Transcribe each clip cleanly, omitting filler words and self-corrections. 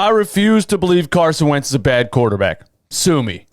I refuse to believe Carson Wentz is a bad quarterback. Sue me.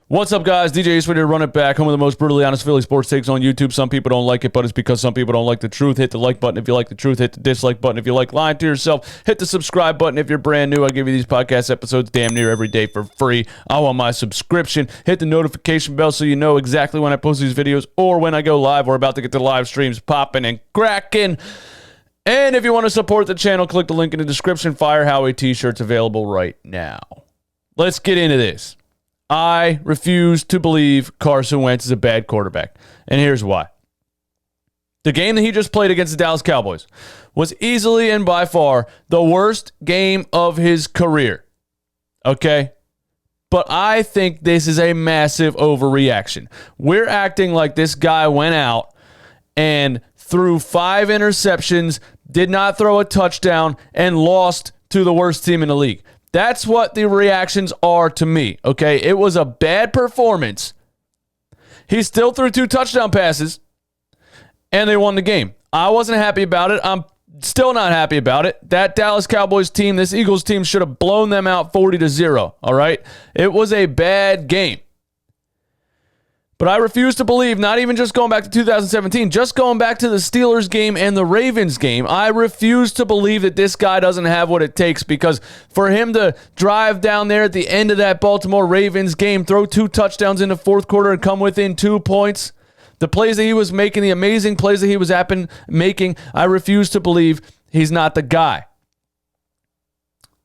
What's up, guys? DJ Ace ready to run it back. Home of the most brutally honest Philly sports takes on YouTube. Some people don't like it, but it's because some people don't like the truth. Hit the like button if you like the truth. Hit the dislike button if you like lying to yourself. Hit the subscribe button if you're brand new. I give you these podcast episodes damn near every day for free. I want my subscription. Hit the notification bell so you know exactly when I post these videos or when I go live. We're about to get the live streams popping and cracking. And if you want to support the channel, click the link in the description. Fire Howie t-shirts available right now. Let's get into this. I refuse to believe Carson Wentz is a bad quarterback. And here's why. The game that he just played against the Dallas Cowboys was easily and by far the worst game of his career. Okay? But I think this is a massive overreaction. We're acting like this guy went out and threw 5 interceptions, did not throw a touchdown, and lost to the worst team in the league. That's what the reactions are to me, okay? It was a bad performance. He still threw 2 touchdown passes, and they won the game. I wasn't happy about it. I'm still not happy about it. That Dallas Cowboys team, this Eagles team, should have blown them out 40-0, all right? It was a bad game. But I refuse to believe, not even just going back to 2017, just going back to the Steelers game and the Ravens game, I refuse to believe that this guy doesn't have what it takes, because for him to drive down there at the end of that Baltimore Ravens game, throw 2 touchdowns in the fourth quarter and come within 2 points, the plays that he was making, the amazing plays that he was making, I refuse to believe he's not the guy.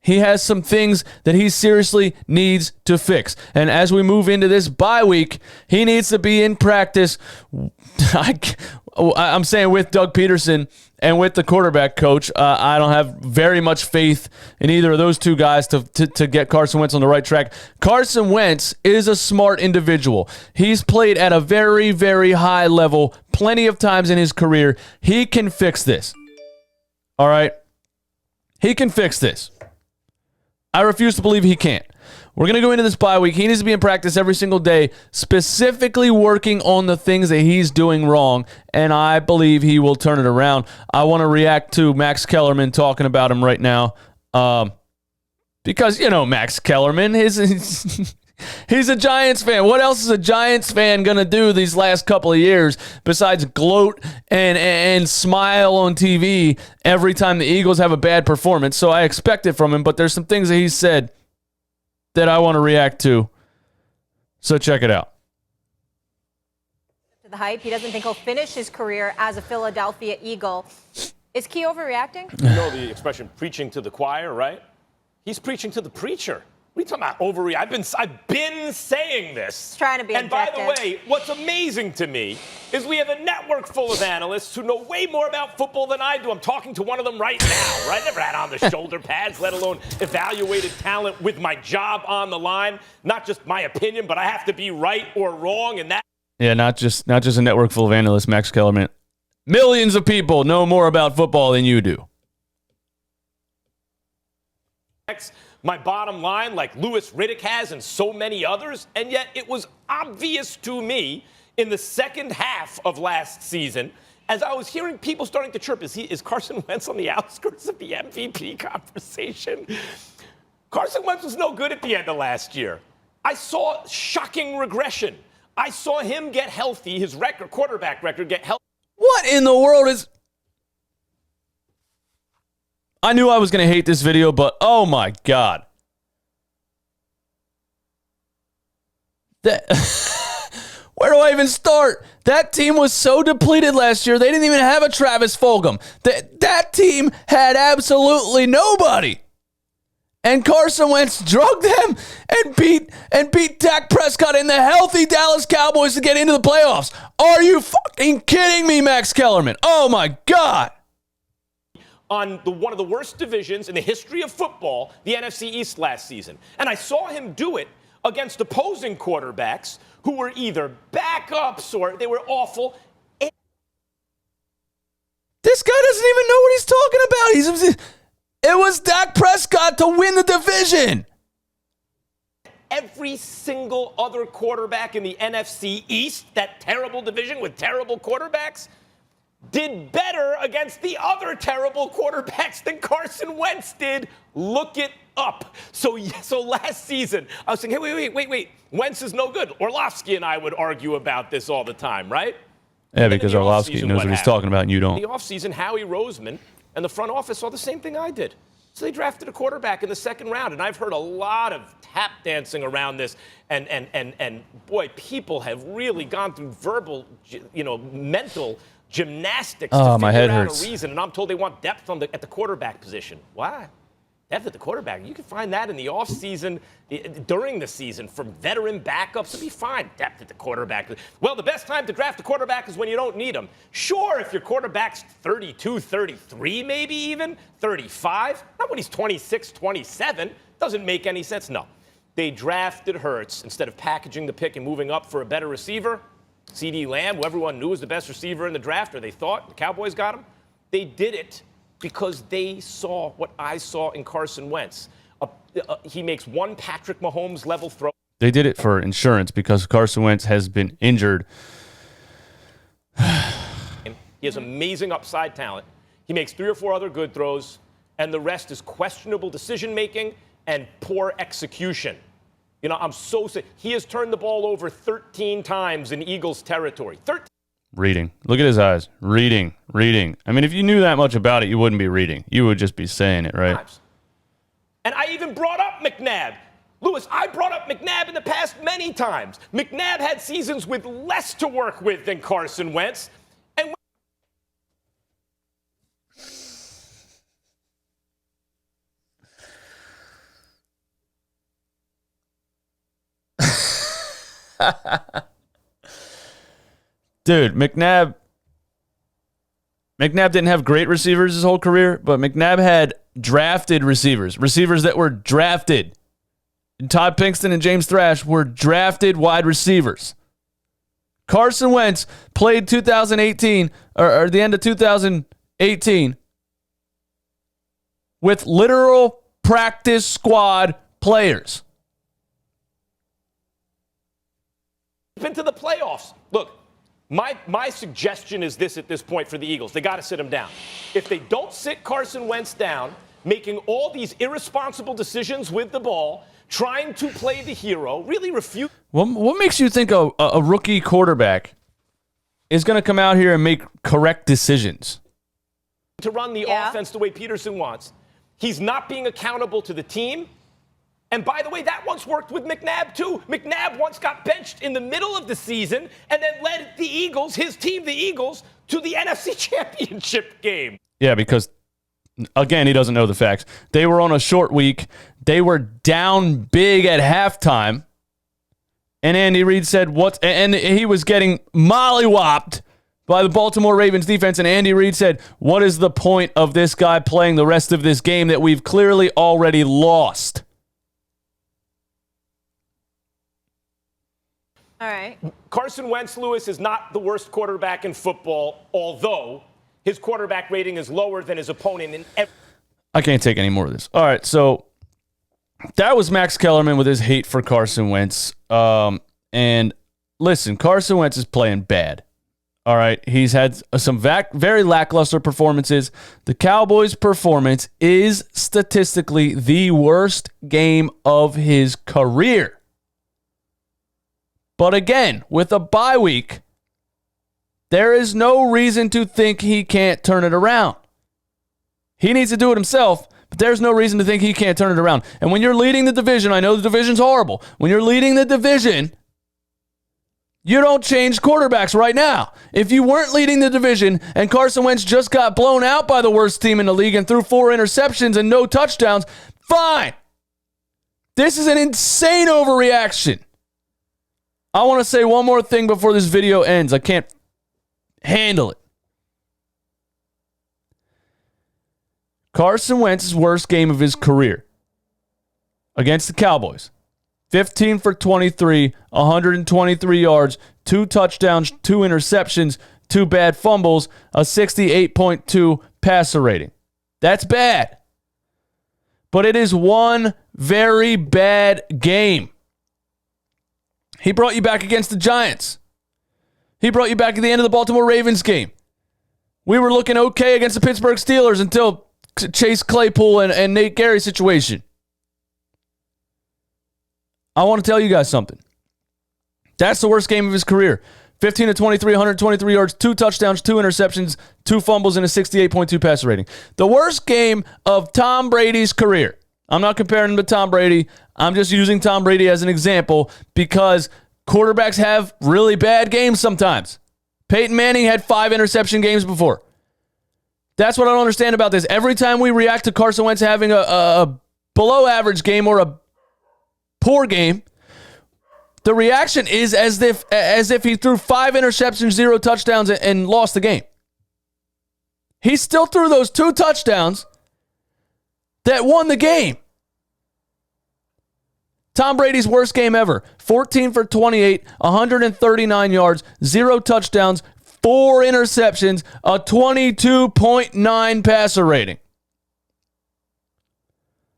He has some things that he seriously needs to fix. And as we move into this bye week, he needs to be in practice. I'm saying with Doug Peterson and with the quarterback coach. I don't have very much faith in either of those two guys to get Carson Wentz on the right track. Carson Wentz is a smart individual. He's played at a very, very high level plenty of times in his career. He can fix this. All right? He can fix this. I refuse to believe he can't. We're going to go into this bye week. He needs to be in practice every single day, specifically working on the things that he's doing wrong, and I believe he will turn it around. I want to react to Max Kellerman talking about him right now because, you know, Max Kellerman, he's a Giants fan. What else is a Giants fan going to do these last couple of years besides gloat and smile on TV every time the Eagles have a bad performance? So I expect it from him, but there's some things that he said that I want to react to. So check it out. The hype. He doesn't think he'll finish his career as a Philadelphia Eagle. Is Key overreacting? You know the expression preaching to the choir, right? He's preaching to the preacher. What are you talking about overreact? I've been saying this. Trying to be objective. And by the way, what's amazing to me is we have a network full of analysts who know way more about football than I do. I'm talking to one of them right now, right? Never had on the shoulder pads, let alone evaluated talent with my job on the line. Not just my opinion, but I have to be right or wrong, and that. Yeah, not just a network full of analysts, Max Kellerman. Millions of people know more about football than you do. My bottom line, like Louis Riddick has and so many others, and yet it was obvious to me in the second half of last season, as I was hearing people starting to chirp, is Carson Wentz on the outskirts of the MVP conversation? Carson Wentz was no good at the end of last year. I saw shocking regression. I saw him get healthy, his quarterback record get healthy. What in the world is... I knew I was going to hate this video, but oh my God. Where do I even start? That team was so depleted last year, they didn't even have a Travis Fulgham. That team had absolutely nobody. And Carson Wentz drugged them and beat Dak Prescott and the healthy Dallas Cowboys to get into the playoffs. Are you fucking kidding me, Max Kellerman? Oh my God. On one of the worst divisions in the history of football, the NFC East last season. And I saw him do it against opposing quarterbacks who were either backups or they were awful. This guy doesn't even know what he's talking about. It was Dak Prescott to win the division. every single other quarterback in the NFC East, that terrible division with terrible quarterbacks, did better against the other terrible quarterbacks than Carson Wentz did. Look it up. So last season, I was saying, hey, wait. Wentz is no good. Orlovsky and I would argue about this all the time, right? Yeah, because Orlovsky knows what he's talking about and you don't. In the offseason, Howie Roseman and the front office saw the same thing I did. So they drafted a quarterback in the second round, and I've heard a lot of tap dancing around this, and boy, people have really gone through verbal, mental gymnastics to figure out a reason. And I'm told they want depth at the quarterback position. Why? Depth at the quarterback. You can find that in the offseason, during the season, from veteran backups. It'll be fine. Depth at the quarterback. Well, the best time to draft a quarterback is when you don't need them. Sure, if your quarterback's 32, 33, maybe even 35. Not when he's 26, 27. Doesn't make any sense. No. They drafted Hurts instead of packaging the pick and moving up for a better receiver. CeeDee Lamb, who everyone knew was the best receiver in the draft, or they thought the Cowboys got him. They did it because they saw what I saw in Carson Wentz. He makes one Patrick Mahomes level throw. They did it for insurance because Carson Wentz has been injured. He has amazing upside talent. He makes 3 or 4 other good throws, and the rest is questionable decision-making and poor execution. I'm so sick. He has turned the ball over 13 times in Eagles territory. 13. Reading. Look at his eyes. Reading. I mean, if you knew that much about it, you wouldn't be reading. You would just be saying it, right? And I even brought up McNabb. Lewis, I brought up McNabb in the past many times. McNabb had seasons with less to work with than Carson Wentz. And Dude, McNabb didn't have great receivers his whole career, but McNabb had drafted receivers that were drafted. Todd Pinkston and James Thrash were drafted wide receivers. Carson Wentz played 2018 or the end of 2018 with literal practice squad players. Into the playoffs. Look, my suggestion is this at this point for the Eagles. They got to sit him down. If they don't sit Carson Wentz down, making all these irresponsible decisions with the ball, trying to play the hero, really refuse. What makes you think a rookie quarterback is going to come out here and make correct decisions? To run the offense the way Peterson wants. He's not being accountable to the team. And by the way, that once worked with McNabb, too. McNabb once got benched in the middle of the season and then led the Eagles, his team, the Eagles, to the NFC Championship game. Yeah, because, again, he doesn't know the facts. They were on a short week. They were down big at halftime. And Andy Reid said, and he was getting mollywopped by the Baltimore Ravens defense. And Andy Reid said, what is the point of this guy playing the rest of this game that we've clearly already lost? All right. Carson Wentz, Lewis, is not the worst quarterback in football, although his quarterback rating is lower than his opponent in every. I can't take any more of this. All right, so that was Max Kellerman with his hate for Carson Wentz. And listen, Carson Wentz is playing bad. All right, he's had some very lackluster performances. The Cowboys' performance is statistically the worst game of his career. But again, with a bye week, there is no reason to think he can't turn it around. He needs to do it himself, but there's no reason to think he can't turn it around. And when you're leading the division, I know the division's horrible. When you're leading the division, you don't change quarterbacks right now. If you weren't leading the division and Carson Wentz just got blown out by the worst team in the league and threw 4 interceptions and no touchdowns, fine. This is an insane overreaction. I want to say one more thing before this video ends. I can't handle it. Carson Wentz's worst game of his career against the Cowboys. 15 for 23, 123 yards, 2 touchdowns, 2 interceptions, 2 bad fumbles, a 68.2 passer rating. That's bad. But it is one very bad game. He brought you back against the Giants. He brought you back at the end of the Baltimore Ravens game. We were looking okay against the Pittsburgh Steelers until Chase Claypool and Nate Gary situation. I want to tell you guys something. That's the worst game of his career. 15 to 23, 123 yards, 2 touchdowns, 2 interceptions, 2 fumbles, and a 68.2 passer rating. The worst game of Tom Brady's career. I'm not comparing him to Tom Brady. I'm just using Tom Brady as an example because quarterbacks have really bad games sometimes. Peyton Manning had 5 interception games before. That's what I don't understand about this. Every time we react to Carson Wentz having a below average game or a poor game, the reaction is as if he threw 5 interceptions, 0 touchdowns, and lost the game. He still threw those 2 touchdowns that won the game. Tom Brady's worst game ever. 14 for 28, 139 yards, 0 touchdowns, 4 interceptions, a 22.9 passer rating.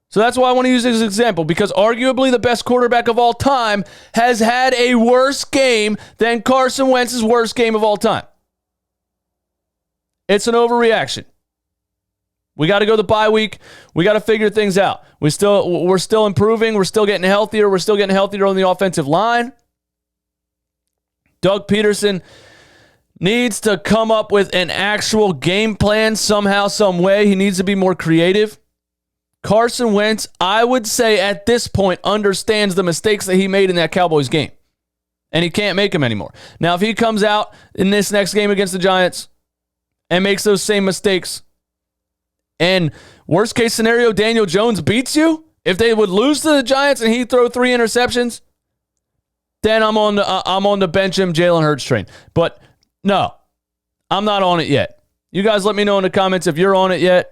So that's why I want to use this as an example, because arguably the best quarterback of all time has had a worse game than Carson Wentz's worst game of all time. It's an overreaction. We got to go the bye week. We got to figure things out. We're still improving. We're still getting healthier. We're still getting healthier on the offensive line. Doug Peterson needs to come up with an actual game plan somehow, some way. He needs to be more creative. Carson Wentz, I would say at this point, understands the mistakes that he made in that Cowboys game. And he can't make them anymore. Now, if he comes out in this next game against the Giants and makes those same mistakes, and worst case scenario, Daniel Jones beats you, if they would lose to the Giants and he throw 3 interceptions, then I'm on the bench him Jalen Hurts train. But no, I'm not on it yet. You guys let me know in the comments if you're on it yet.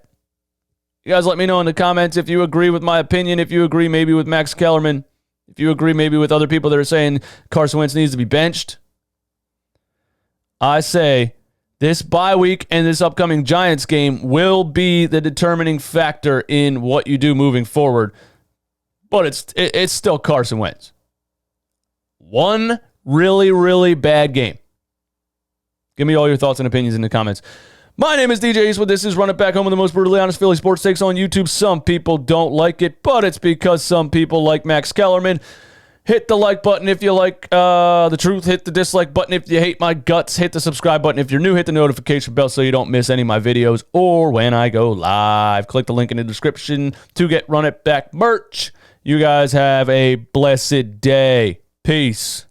You guys let me know in the comments if you agree with my opinion, if you agree maybe with Max Kellerman, if you agree maybe with other people that are saying Carson Wentz needs to be benched. I say this bye week and this upcoming Giants game will be the determining factor in what you do moving forward. But it's still Carson Wentz. One really, really bad game. Give me all your thoughts and opinions in the comments. My name is DJ Eastwood. This is Run It Back Home with the most brutally honest Philly sports takes on YouTube. Some people don't like it, but it's because some people like Max Kellerman. Hit the like button if you like the truth. Hit the dislike button if you hate my guts. Hit the subscribe button if you're new. Hit the notification bell so you don't miss any of my videos or when I go live. Click the link in the description to get Run It Back merch. You guys have a blessed day. Peace.